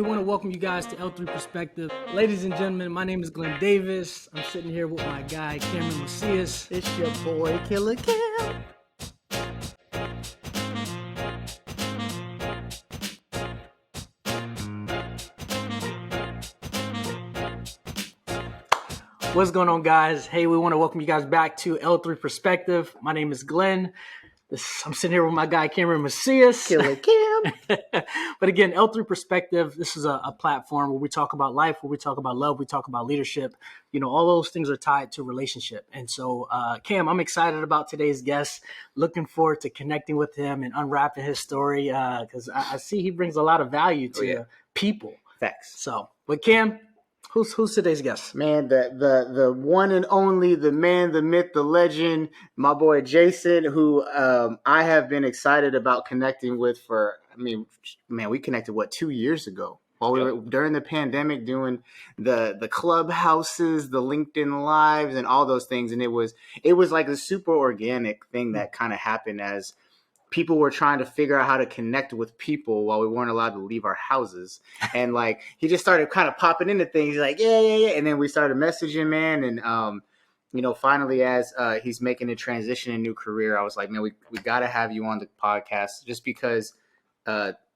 We want to welcome you guys to L3 Perspective. Ladies and gentlemen, my name is Glenn Davis. I'm sitting here with my guy, Cameron Macias. It's your boy, Killer Cam. What's going on, guys? Hey, we want to welcome you guys back to L3 Perspective. My name is Glenn. I'm sitting here with my guy, Cameron Macias. Killer Cam. But again, L3 Perspective, this is a platform where we talk about life, where we talk about love, we talk about leadership. You know, all those things are tied to relationship. And so, Cam, I'm excited about today's guest. Looking forward to connecting with him and unwrapping his story because I see he brings a lot of value to people. Facts. So, but Cam, who's today's guest? Man, the one and only, the man, the myth, the legend, my boy Jason, who I have been excited about connecting with we connected 2 years ago while we were during the pandemic doing the clubhouses, the LinkedIn lives, and all those things, and it was like a super organic thing that kind of happened as people were trying to figure out how to connect with people while we weren't allowed to leave our houses. And like, he just started kind of popping into things. He's like, yeah. And then we started messaging, man. And, finally, as he's making a transition in new career, I was like, man, we got to have you on the podcast just because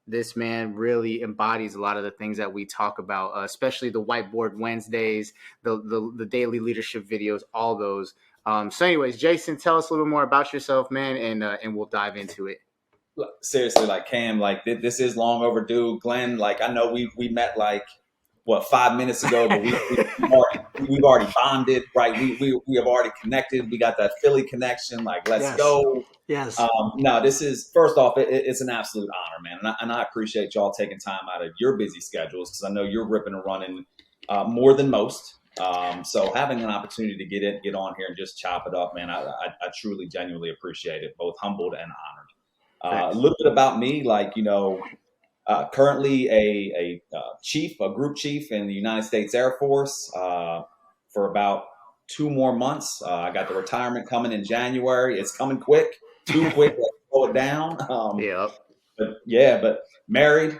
this man really embodies a lot of the things that we talk about, especially the Whiteboard Wednesdays, the daily leadership videos, all those. So anyways, Jason, tell us a little more about yourself, man, and we'll dive into it. Seriously, like Cam, like this is long overdue. Glenn, like I know we met 5 minutes ago, but we've already bonded, right? We have already connected. We got that Philly connection. Like, let's go. Yes. No, this is, first off, it's an absolute honor, man. And I appreciate y'all taking time out of your busy schedules because I know you're ripping and running more than most. So having an opportunity to get on here and just chop it up, man, I truly, genuinely appreciate it, both humbled and honored. A little bit about me, currently a group chief in the United States Air Force for about 2 more months. I got the retirement coming in January. It's coming quick, too quick. Let's slow it down. But married.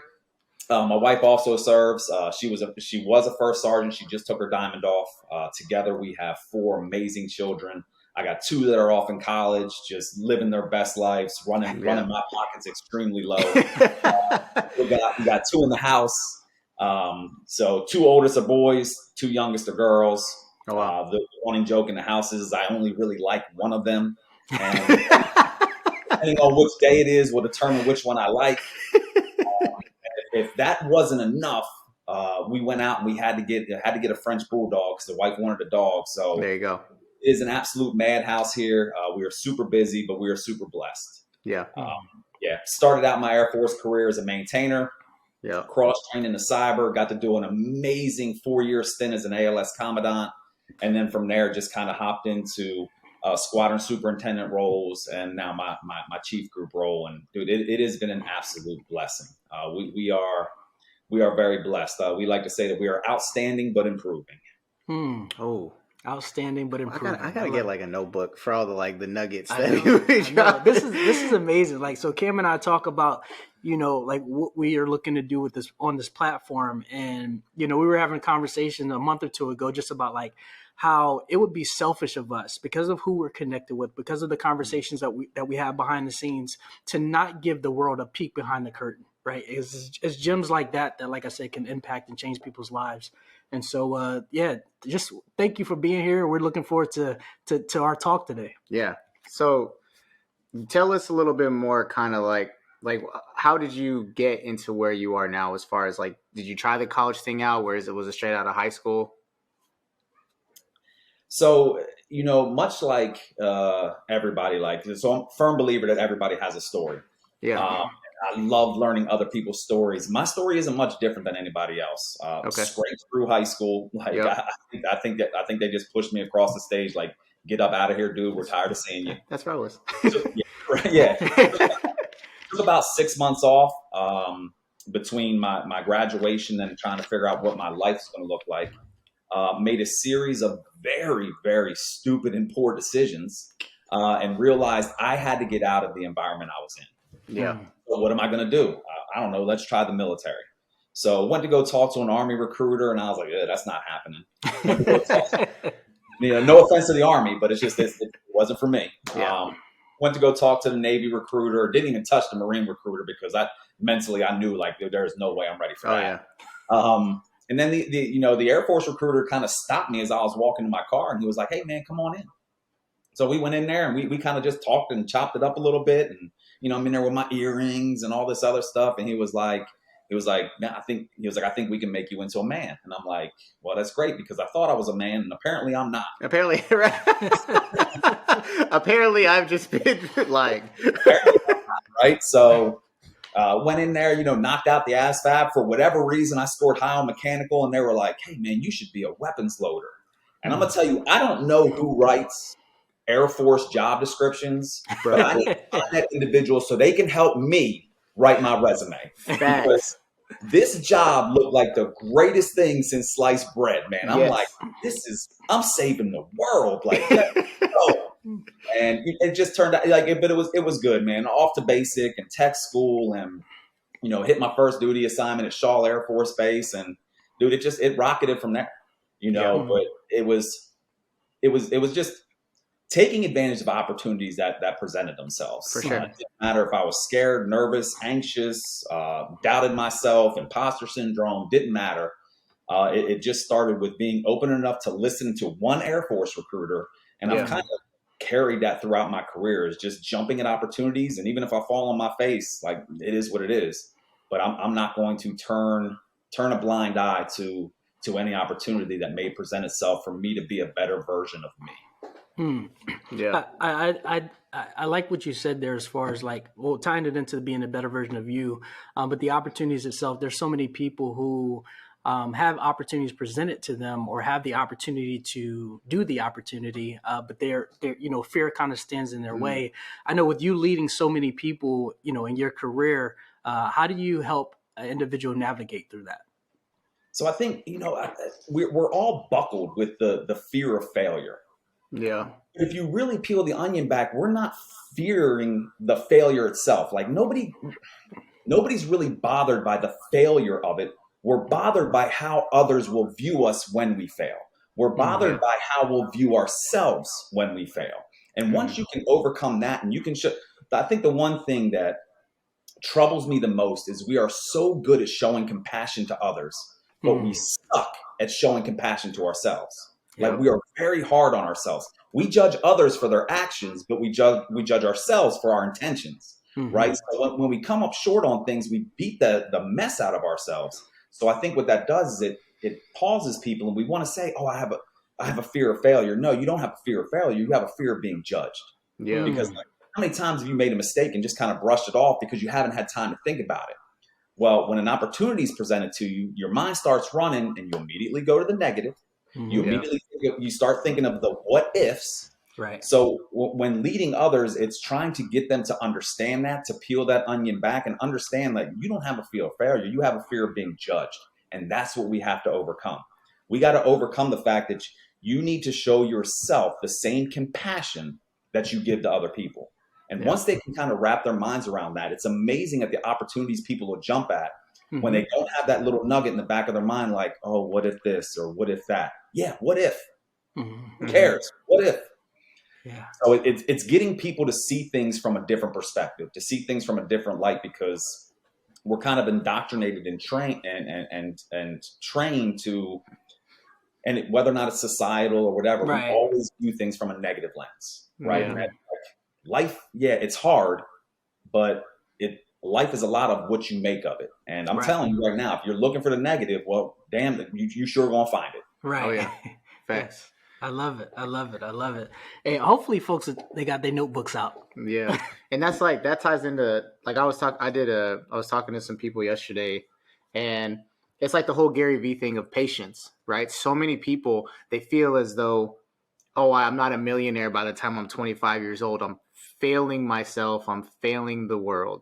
My wife also serves. She was a first sergeant. She just took her diamond off. Together, we have 4 amazing children. I got 2 that are off in college, just living their best lives, running my pockets extremely low. We got 2 in the house. So 2 oldest are boys, 2 youngest are girls. Oh, wow. The running joke in the house is I only really like one of them. And depending on which day it is will determine which one I like. If that wasn't enough, we went out and we had to get a French bulldog because the wife wanted a dog. So there you go. It is an absolute madhouse here. We are super busy, but we are super blessed. Yeah. Started out my Air Force career as a maintainer. Yeah. Cross-trained into cyber. Got to do an amazing 4-year stint as an ALS commandant, and then from there just kind of hopped into squadron superintendent roles, and now my chief group role. And dude, it has been an absolute blessing. We are very blessed. We like to say that we are outstanding but improving. Oh, outstanding but improving. I gotta get a notebook for all the nuggets I that know. This is amazing. So Cam and I talk about what we are looking to do with this on this platform, and we were having a conversation a month or 2 ago just about how it would be selfish of us because of who we're connected with, because of the conversations that we have behind the scenes, to not give the world a peek behind the curtain, right? It's gems like that, like I said, can impact and change people's lives. And so, just thank you for being here. We're looking forward to our talk today. Yeah. So tell us a little bit more kind of how did you get into where you are now as far as did you try the college thing out? Was it straight out of high school? So, much like everybody, so I'm a firm believer that everybody has a story. Yeah. I love learning other people's stories. My story isn't much different than anybody else. Straight through high school. I think they just pushed me across the stage. Get up out of here, dude. We're tired of seeing you. That's what I was. It was about 6 months off between my graduation and trying to figure out what my life's going to look like. Made a series of very, very stupid and poor decisions and realized I had to get out of the environment I was in. Yeah. So what am I going to do? I don't know. Let's try the military. So went to go talk to an Army recruiter, and I was like, that's not happening. Went to go talk, no offense to the Army, but it's just it wasn't for me. Yeah. Went to go talk to the Navy recruiter. Didn't even touch the Marine recruiter because mentally I knew like there's no way I'm ready for that. Yeah. And then the Air Force recruiter kind of stopped me as I was walking to my car, and he was like, "Hey man, come on in." So we went in there and we kind of just talked and chopped it up a little bit, and I'm in there with my earrings and all this other stuff, and he was like, man, I think we can make you into a man. And I'm like, well, that's great because I thought I was a man, and apparently I'm not. Apparently, apparently I've just been lying. Right. So went in there, knocked out the ASVAB. For whatever reason, I scored high on mechanical, and they were like, hey man, you should be a weapons loader. And I'm gonna tell you, I don't know who writes Air Force job descriptions, but I need to find that individual so they can help me write my resume. Because this job looked like the greatest thing since sliced bread, man. I'm like, I'm saving the world. Like, and it just turned out like but it was good, man. Off to basic and tech school, and hit my first duty assignment at Shaw Air Force Base, and dude, it rocketed from there. But it was just taking advantage of opportunities that presented themselves. For sure. It didn't matter if I was scared, nervous, anxious, doubted myself, imposter syndrome, didn't matter. It just started with being open enough to listen to one Air Force recruiter. And I've kind of carried that throughout my career, is just jumping at opportunities. And even if I fall on my face, like, it is what it is. But I'm not going to turn a blind eye to any opportunity that may present itself for me to be a better version of me. Yeah, I like what you said there as far as like, well, tying it into being a better version of you, but the opportunities itself. There's so many people who have opportunities presented to them or have the opportunity to do the opportunity, but they're fear kind of stands in their way. I know with you leading so many people, in your career, how do you help an individual navigate through that? So I think we're all buckled with the fear of failure. Yeah. If you really peel the onion back, we're not fearing the failure itself. Like nobody's really bothered by the failure of it. We're bothered by how others will view us when we fail. We're bothered by how we'll view ourselves when we fail. And once you can overcome that, and you can I think the one thing that troubles me the most is we are so good at showing compassion to others, but we suck at showing compassion to ourselves. Like, we are very hard on ourselves. We judge others for their actions, but we judge ourselves for our intentions, right? So when we come up short on things, we beat the mess out of ourselves. So I think what that does is it pauses people, and we want to say, oh, I have a fear of failure. No, you don't have a fear of failure. You have a fear of being judged. Yeah. Because how many times have you made a mistake and just kind of brushed it off because you haven't had time to think about it? Well, when an opportunity is presented to you, your mind starts running, and you immediately go to the negative. You immediately you start thinking of the what ifs. Right. So when leading others, it's trying to get them to understand that, to peel that onion back and understand that you don't have a fear of failure. You have a fear of being judged. And that's what we have to overcome. We got to overcome the fact that you need to show yourself the same compassion that you give to other people. And once they can kind of wrap their minds around that, it's amazing at the opportunities people will jump at when they don't have that little nugget in the back of their mind, like, oh, what if this or what if that? Yeah, what if? Who cares? What if? Yeah. So it's getting people to see things from a different perspective, to see things from a different light, because we're kind of indoctrinated and trained and trained to, and whether or not it's societal or whatever, we always view things from a negative lens, right? Yeah. Life, it's hard, but life is a lot of what you make of it. And I'm telling you right now, if you're looking for the negative, well, damn, you sure gonna find it. Right. Oh yeah. Facts. I love it. And hopefully folks, they got their notebooks out. Yeah. And that ties into, like, I was talking to some people yesterday, and it's like the whole Gary Vee thing of patience, right? So many people, they feel as though, oh, I'm not a millionaire by the time I'm 25 years old. I'm failing myself. I'm failing the world.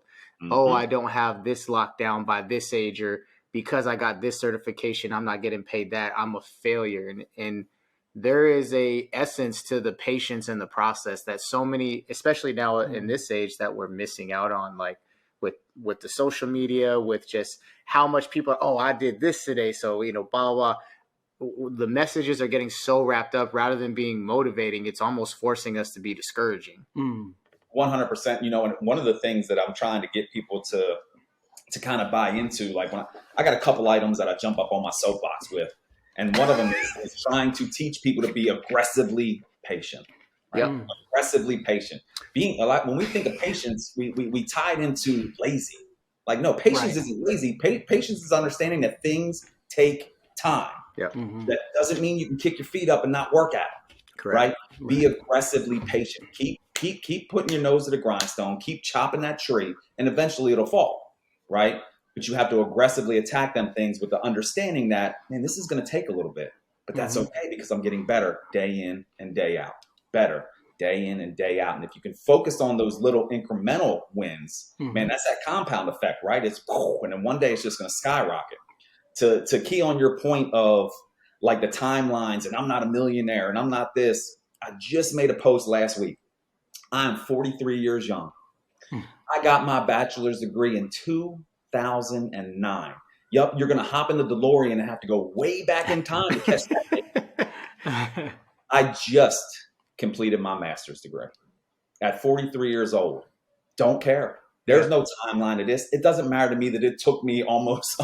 Oh, I don't have this locked down by this age, or because I got this certification, I'm not getting paid that. I'm a failure. And there is a essence to the patience and the process that so many, especially now in this age, that we're missing out on, like with the social media, with just how much people are, oh, I did this today, so blah blah blah. The messages are getting so wrapped up, rather than being motivating, it's almost forcing us to be discouraging. 100%. And one of the things that I'm trying to get people to kind of buy into, like when I got a couple items that I jump up on my soapbox with, and one of them is trying to teach people to be aggressively patient. Right? Yep. Aggressively patient. When we think of patience, we tie it into lazy. Like, no, patience isn't lazy. Patience is understanding that things take time. Yep. That doesn't mean you can kick your feet up and not work at it. Correct. Right? Be aggressively patient. Keep putting your nose to the grindstone. Keep chopping that tree, and eventually it'll fall. Right? But you have to aggressively attack them things with the understanding that, man, this is going to take a little bit, but that's okay, because I'm getting better day in and day out. Better day in and day out. And if you can focus on those little incremental wins, man, that's that compound effect, right? It's, and then one day it's just going to skyrocket. To key on your point of like the timelines, and I'm not a millionaire and I'm not this. I just made a post last week. I'm 43 years young. I got my bachelor's degree in 2009. Yep, you're going to hop in the DeLorean and have to go way back in time to catch that. I just completed my master's degree at 43 years old. Don't care. There's no timeline to this. It doesn't matter to me that it took me almost,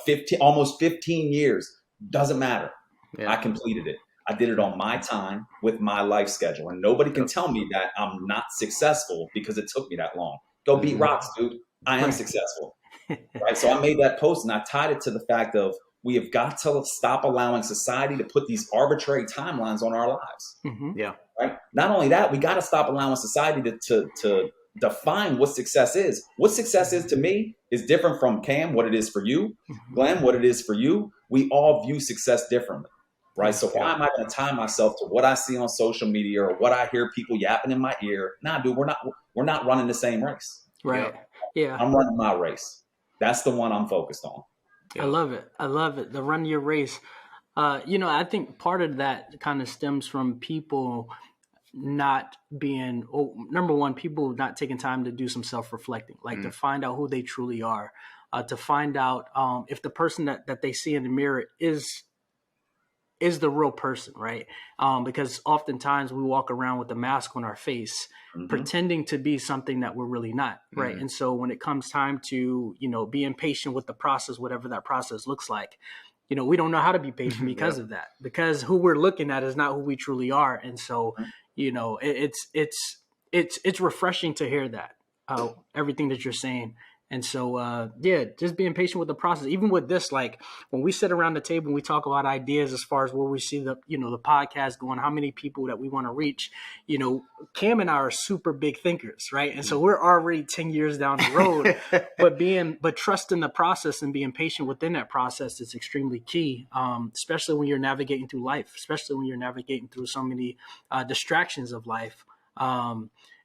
15 years. Doesn't matter. Yeah. I completed it. I did it on my time with my life schedule. And nobody can tell me that I'm not successful because it took me that long. Go beat rocks, dude. I am successful. Right. So I made that post and I tied it to the fact of, we have got to stop allowing society to put these arbitrary timelines on our lives. Yeah. Right. Not only that, we got to stop allowing society to define what success is. What success is to me is different from Cam, what it is for you, Glenn, what it is for you. We all view success differently. Right. So why am I going to tie myself to what I see on social media or what I hear people yapping in my ear? Nah, dude, we're not running the same race. Right. Yeah. I'm running my race. That's the one I'm focused on. Yeah. I love it. The run your race. I think part of that kind of stems from people not being, number one, people not taking time to do some self-reflecting, like to find out who they truly are, to find out if the person that they see in the mirror is the real person, right? Because oftentimes we walk around with a mask on our face, pretending to be something that we're really not, right? And so when it comes time to, being patient with the process, whatever that process looks like, we don't know how to be patient because of that, because who we're looking at is not who we truly are. And so, it's refreshing to hear that, everything that you're saying. And so, just being patient with the process, even with this, like when we sit around the table and we talk about ideas as far as where we see the podcast going, how many people that we want to reach, Cam and I are super big thinkers, right? And so we're already 10 years down the road, but trusting the process and being patient within that process is extremely key, especially when you're navigating through life, especially when you're navigating through so many distractions of life.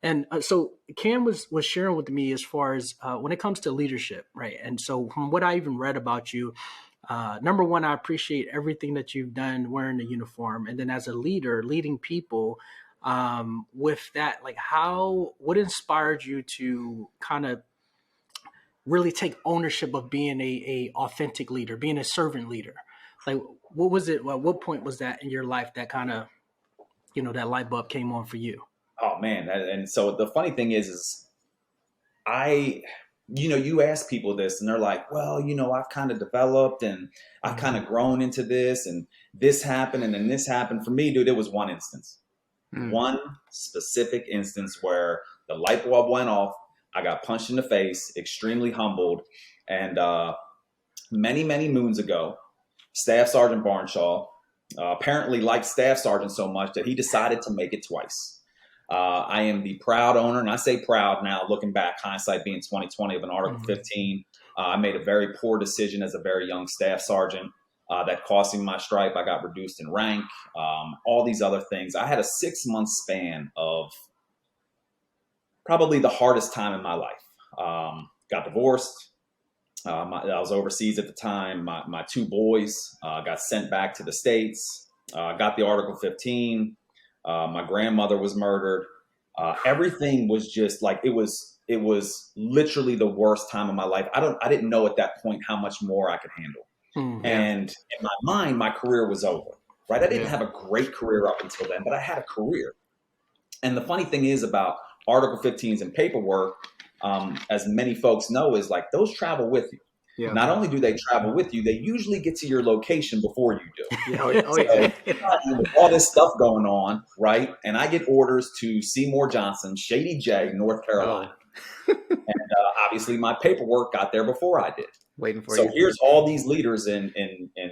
And so Cam was sharing with me as far as when it comes to leadership, right? And so from what I even read about you, number one, I appreciate everything that you've done wearing the uniform. And then as a leader, leading people with that, like what inspired you to kind of really take ownership of being a authentic leader, being a servant leader? Like, what was it? What point was that in your life that kind of, that light bulb came on for you? Oh man. And so the funny thing is you ask people this and they're like, well, I've kind of developed and I've kind of grown into this and this happened and then this happened. For me, dude, it was one instance, one specific instance where the light bulb went off. I got punched in the face, extremely humbled. And many, many moons ago, Staff Sergeant Barnshaw apparently liked Staff Sergeant so much that he decided to make it twice. I am the proud owner, and I say proud now, looking back, hindsight being 2020, of an Article 15. I made a very poor decision as a very young staff sergeant that cost me my stripe. I got reduced in rank, all these other things. I had a 6-month span of probably the hardest time in my life. Got divorced. I was overseas at the time. My 2 boys got sent back to the States. Got the Article 15. My grandmother was murdered. Everything was just like, it was it was literally the worst time of my life. I didn't know at that point how much more I could handle. And in my mind, my career was over, right? I didn't have a great career up until then, but I had a career. And the funny thing is about Article 15s and paperwork, as many folks know, is like those travel with you. Yeah. Not only do they travel with you, they usually get to your location before you do. With all this stuff going on, right? And I get orders to Seymour Johnson, Shady J, North Carolina. And obviously my paperwork got there before I did. Waiting for you. So here's all these leaders in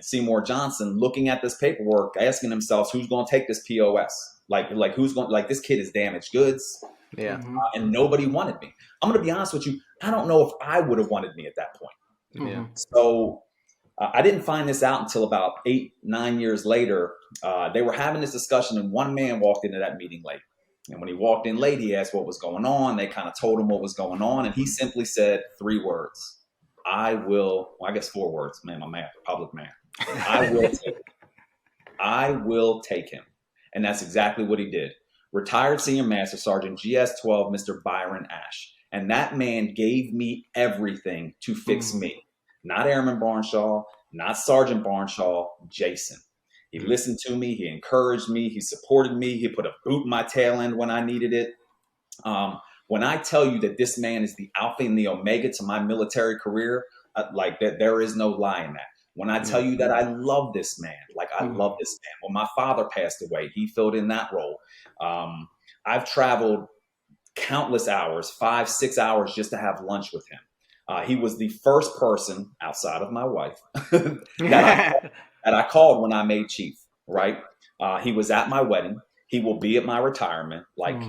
Seymour Johnson looking at this paperwork, asking themselves, who's going to take this POS? Like who's going, like, this kid is damaged goods. Yeah. And nobody wanted me. I'm going to be honest with you. I don't know if I would have wanted me at that point. Yeah. So I didn't find this out until about 8-9 years later. They were having this discussion, and one man walked into that meeting late. And when he walked in late, he asked what was going on. They kind of told him what was going on. And he simply said 3 words. I guess 4 words. Man, I'm a public man. I will take him. I will take him. And that's exactly what he did. Retired Senior Master Sergeant GS-12, Mr. Byron Ash. And that man gave me everything to fix me. Not Airman Barnshaw, not Sergeant Barnshaw, Jason. He listened to me. He encouraged me. He supported me. He put a boot in my tail end when I needed it. When I tell you that this man is the alpha and the omega to my military career, like that, there is no lie in that. When I tell you that I love this man, like I love this man. When my father passed away, he filled in that role. I've traveled countless hours, 5-6 hours just to have lunch with him. He was the first person outside of my wife that I called when I made chief, right? He was at my wedding. He will be at my retirement. Like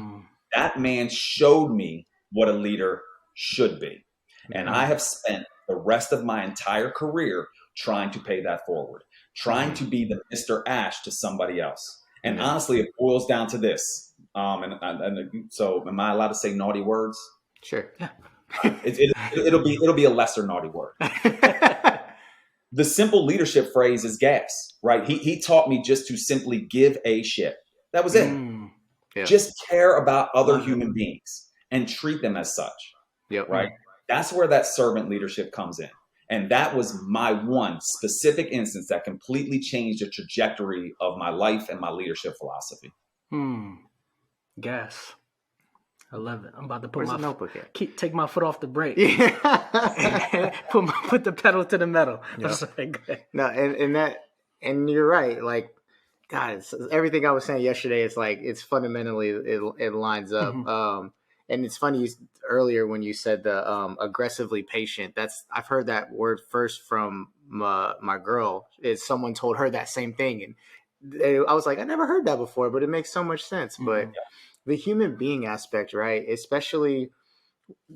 that man showed me what a leader should be. And I have spent the rest of my entire career trying to pay that forward, trying to be the Mr. Ash to somebody else. And honestly, it boils down to this. So am I allowed to say naughty words? Sure. Yeah. It'll be a lesser naughty word. The simple leadership phrase is gas, right? He taught me just to simply give a shit. That was it. Yeah. Just care about other human beings and treat them as such. Yep. Right. That's where that servant leadership comes in. And that was my one specific instance that completely changed the trajectory of my life and my leadership philosophy. Gas. I love it. I'm about to put Where's the notebook at? Take my foot off the brake. put the pedal to the metal. Yep. No, and you're right. Like, God, everything I was saying yesterday is like, it's fundamentally, it lines up. And it's funny earlier when you said the aggressively patient. I've heard that word first from my girl. Someone told her that same thing, and I was like, I never heard that before, but it makes so much sense. But the human being aspect, right? Especially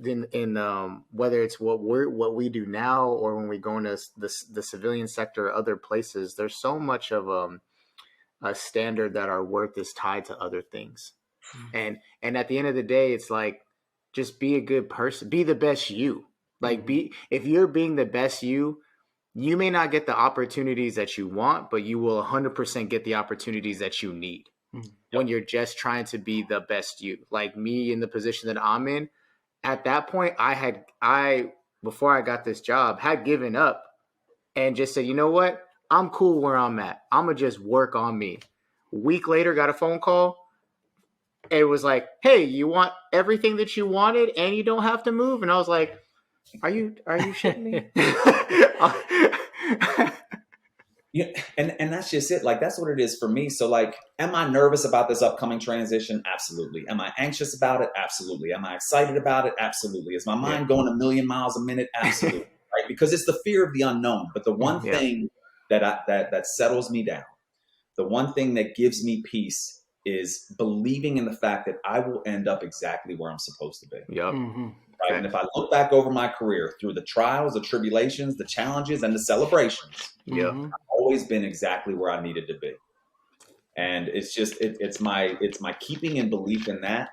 in whether it's what we do now or when we go into the civilian sector or other places, there's so much of a standard that our worth is tied to other things. And at the end of the day, it's like, just be a good person, be the best you. Like, if you're being the best you may not get the opportunities that you want, but you will 100% get the opportunities that you need when you're just trying to be the best you. Like me in the position that I'm in, at that point, before I got this job, had given up and just said, you know what? I'm cool where I'm at. I'm going to just work on me. A week later, got a phone call. It was like, hey, you want everything that you wanted and you don't have to move? And I was like, are you shitting me? Yeah, and that's just it. Like, that's what it is for me. So, like, am I nervous about this upcoming transition? Absolutely. Am I anxious about it? Absolutely. Am I excited about it? Absolutely. Is my mind going a million miles a minute? Absolutely. Right? Because it's the fear of the unknown. But the one thing that settles me down, the one thing that gives me peace is believing in the fact that I will end up exactly where I'm supposed to be. Yep. Right? And if I look back over my career through the trials, the tribulations, the challenges, and the celebrations, I've always been exactly where I needed to be. And it's just, it's my keeping in belief in that,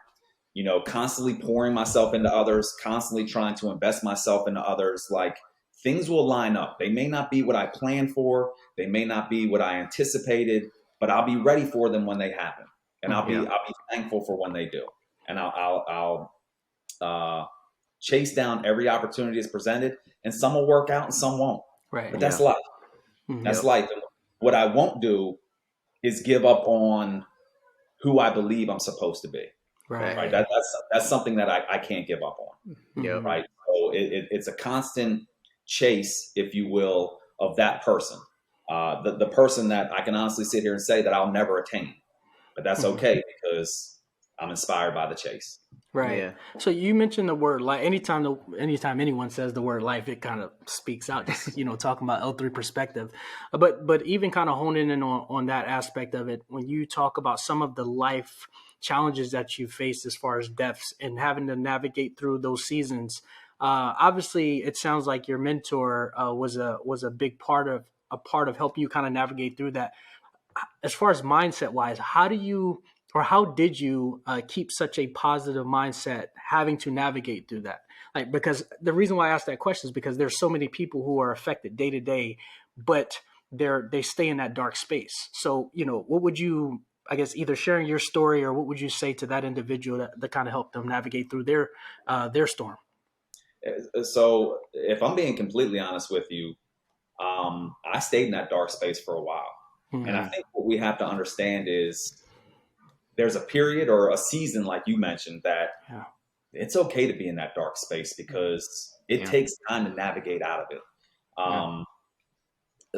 you know, constantly pouring myself into others, constantly trying to invest myself into others. Like, things will line up. They may not be what I planned for. They may not be what I anticipated, but I'll be ready for them when they happen. And I'll be thankful for when they do. And chase down every opportunity that's presented, and some will work out and some won't. Right. But that's life. That's life. And what I won't do is give up on who I believe I'm supposed to be. Right. That's something that I can't give up on. Yep. Right. So it's a constant chase, if you will, of that person. The person that I can honestly sit here and say that I'll never attain. But that's okay because I'm inspired by the chase. Right. Yeah. So you mentioned the word life. Anytime anyone says the word life, it kind of speaks out. Just talking about L3 perspective, but even kind of honing in on that aspect of it. When you talk about some of the life challenges that you faced as far as deaths and having to navigate through those seasons, obviously it sounds like your mentor was a big part of helping you kind of navigate through that. As far as mindset wise, how did you keep such a positive mindset having to navigate through that? Like, because the reason why I asked that question is because there's so many people who are affected day to day, but they stay in that dark space. So, what would you, I guess, either sharing your story or what would you say to that individual that kind of helped them navigate through their storm? So if I'm being completely honest with you, I stayed in that dark space for a while. And I think what we have to understand is there's a period or a season, like you mentioned, that it's okay to be in that dark space because it takes time to navigate out of it.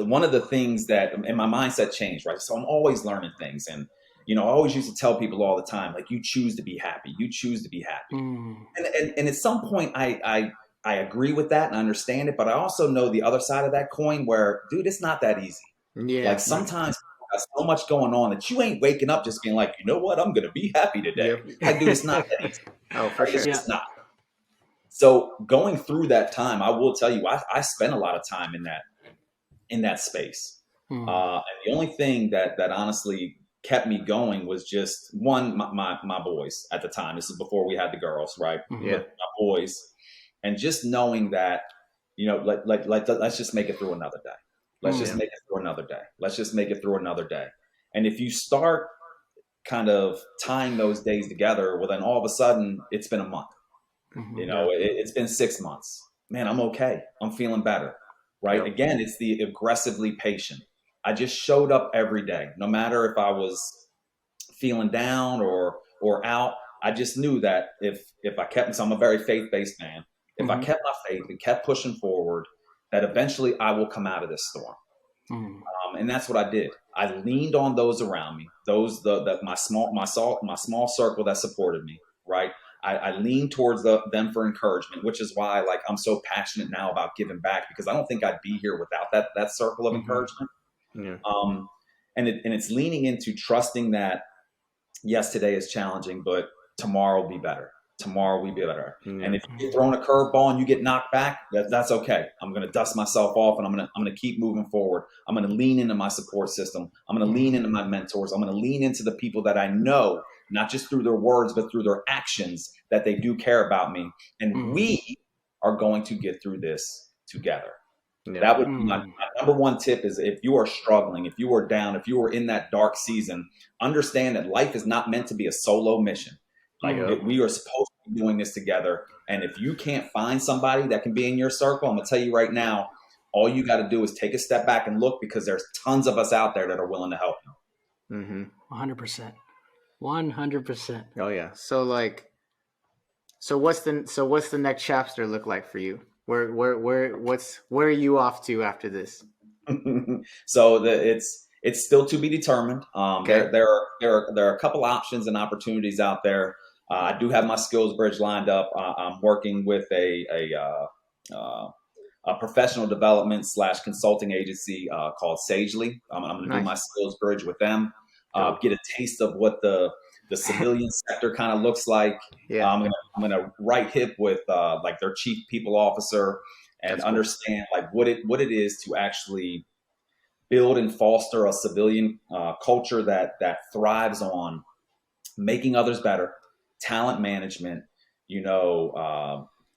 One of the things that, and my mindset changed, right? So I'm always learning things. And, I always used to tell people all the time, like, you choose to be happy. You choose to be happy. And at some point, I agree with that and I understand it. But I also know the other side of that coin where, dude, it's not that easy. Yeah. Like sometimes there's so much going on that you ain't waking up just being like, you know what, I'm going to be happy today. Like, dude, it's not that easy. Oh, for sure. It's just not. So going through that time, I will tell you, I spent a lot of time in that space. And the only thing that honestly kept me going was just one, my boys at the time. This is before we had the girls, right? Yeah. But my boys, and just knowing that, let's just make it through another day. Let's just make it through another day. Let's just make it through another day. And if you start kind of tying those days together, well, then all of a sudden it's been a month. It's been 6 months. Man, I'm okay. I'm feeling better. Right. Yep. Again, it's the aggressively patient. I just showed up every day, no matter if I was feeling down or out. I just knew that if I kept, so I'm a very faith-based man. If I kept my faith and kept pushing forward, that eventually I will come out of this storm. And that's what I did. I leaned on those around me, my small circle that supported me. Right. I lean towards them for encouragement, which is why I'm so passionate now about giving back, because I don't think I'd be here without that circle of encouragement. Yeah. And it's leaning into trusting that, yes, today is challenging, but tomorrow will be better. Tomorrow will be better. Yeah. And if you get thrown a curveball and you get knocked back, that's okay. I'm going to dust myself off and I'm going to keep moving forward. I'm going to lean into my support system. I'm going to lean into my mentors. I'm going to lean into the people that I know, not just through their words, but through their actions, that they do care about me. And we are going to get through this together. Yeah. That would be my number one tip is, if you are struggling, if you are down, if you are in that dark season, understand that life is not meant to be a solo mission. We are supposed to be doing this together. And if you can't find somebody that can be in your circle, I'm going to tell you right now, all you got to do is take a step back and look, because there's tons of us out there that are willing to help you. 100%. 100%. Oh yeah. So what's the next chapter look like for you? Where are you off to after this? So it's still to be determined. Okay. There are a couple options and opportunities out there. I do have my skills bridge lined up. I'm working with a professional development / consulting agency called Sagely. I'm going to do my skills bridge with them. Get a taste of what the civilian sector kind of looks like. Yeah. I'm gonna right hip with their chief people officer and understand what it is to actually build and foster a civilian culture that thrives on making others better, talent management,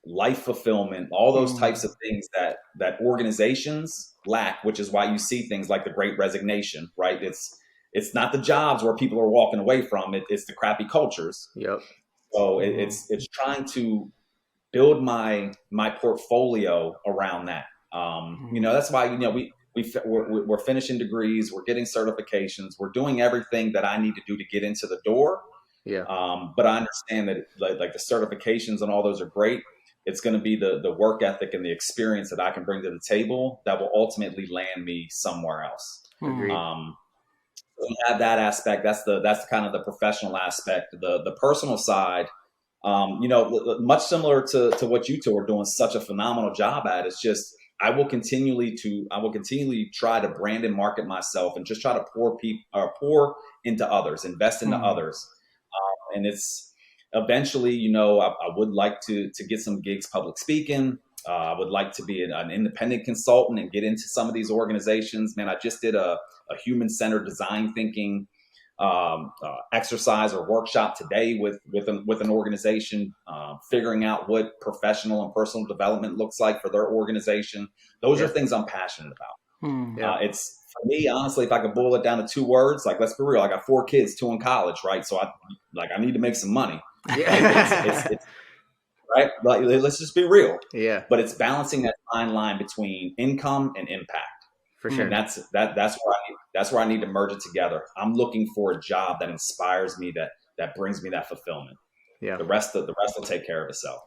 life fulfillment, all those types of things that organizations lack, which is why you see things like the Great Resignation, right? It's not the jobs where people are walking away from it. It's the crappy cultures. Yep. So it's trying to build my portfolio around that. That's why, we're finishing degrees, we're getting certifications, we're doing everything that I need to do to get into the door. Yeah. But I understand that like the certifications and all those are great. It's going to be the work ethic and the experience that I can bring to the table that will ultimately land me somewhere else. Agreed. We have that aspect. That's kind of the professional aspect. The personal side, much similar to what you two are doing such a phenomenal job at. It's just I will continually try to brand and market myself and just try to pour into others, invest into others, and it's eventually, I would like to get some gigs public speaking. I would like to be an independent consultant and get into some of these organizations. Man, I just did a human-centered design thinking exercise or workshop today with an organization, figuring out what professional and personal development looks like for their organization. Those are things I'm passionate about. It's for me, honestly, if I could boil it down to 2 words, like, let's be real, I got 4 kids, 2 in college, right? So I need to make some money. It's right. Like, let's just be real. Yeah. But it's balancing that fine line between income and impact. For sure. And that's where I need to merge it together. I'm looking for a job that inspires me, that brings me that fulfillment. Yeah. The rest will take care of itself.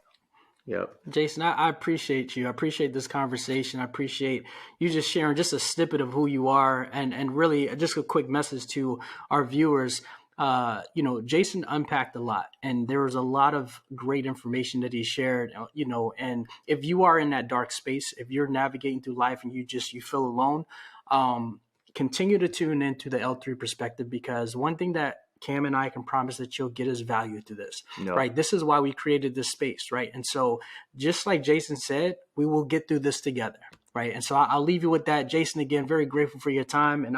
Yep. Jason, I appreciate you. I appreciate this conversation. I appreciate you just sharing just a snippet of who you are, and really just a quick message to our viewers. Jason unpacked a lot, and there was a lot of great information that he shared, and if you are in that dark space, if you're navigating through life and you feel alone, continue to tune into the L3 perspective, because one thing that Cam and I can promise that you'll get is value to this, right? This is why we created this space, right? And so just like Jason said, we will get through this together, right? And so I'll leave you with that. Jason, again, very grateful for your time, and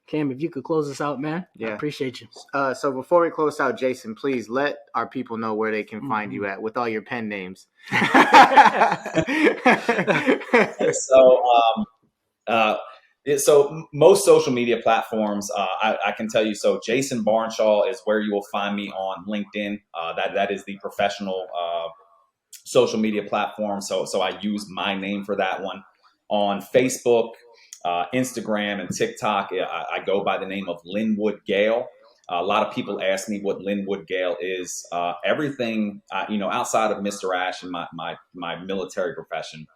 Cam, if you could close us out, man. Yeah. I appreciate you. So before we close out, Jason, please let our people know where they can find you at with all your pen names. So most social media platforms, I can tell you. So Jason Barnshaw is where you will find me on LinkedIn. That is the professional social media platform. So I use my name for that one. On Facebook, Instagram, and TikTok, I go by the name of Linwood Gale. A lot of people ask me what Linwood Gale is. Everything, outside of Mr. Ash and my military profession,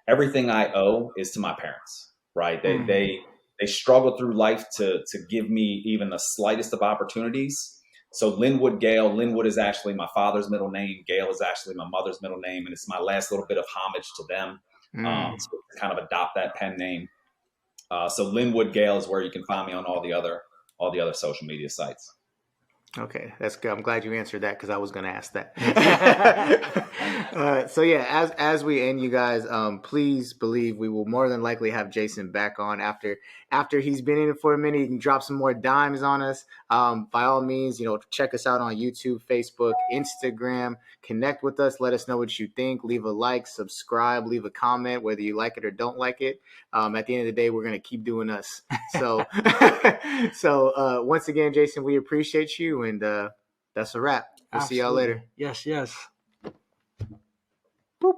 everything I owe is to my parents. Right? They struggle through life to give me even the slightest of opportunities. So Linwood Gale, Linwood is actually my father's middle name. Gale is actually my mother's middle name, and it's my last little bit of homage to them. So kind of adopt that pen name. So Linwood Gale is where you can find me on all the other social media sites. Okay, that's good. I'm glad you answered that, because I was going to ask that. So yeah, as we end, you guys, please believe we will more than likely have Jason back on after he's been in it for a minute. He can drop some more dimes on us. By all means, check us out on YouTube, Facebook, Instagram. Connect with us. Let us know what you think. Leave a like, subscribe, leave a comment, whether you like it or don't like it. At the end of the day, we're going to keep doing us. So, once again, Jason, we appreciate you, and that's a wrap. We'll see y'all later. Yes. Boop.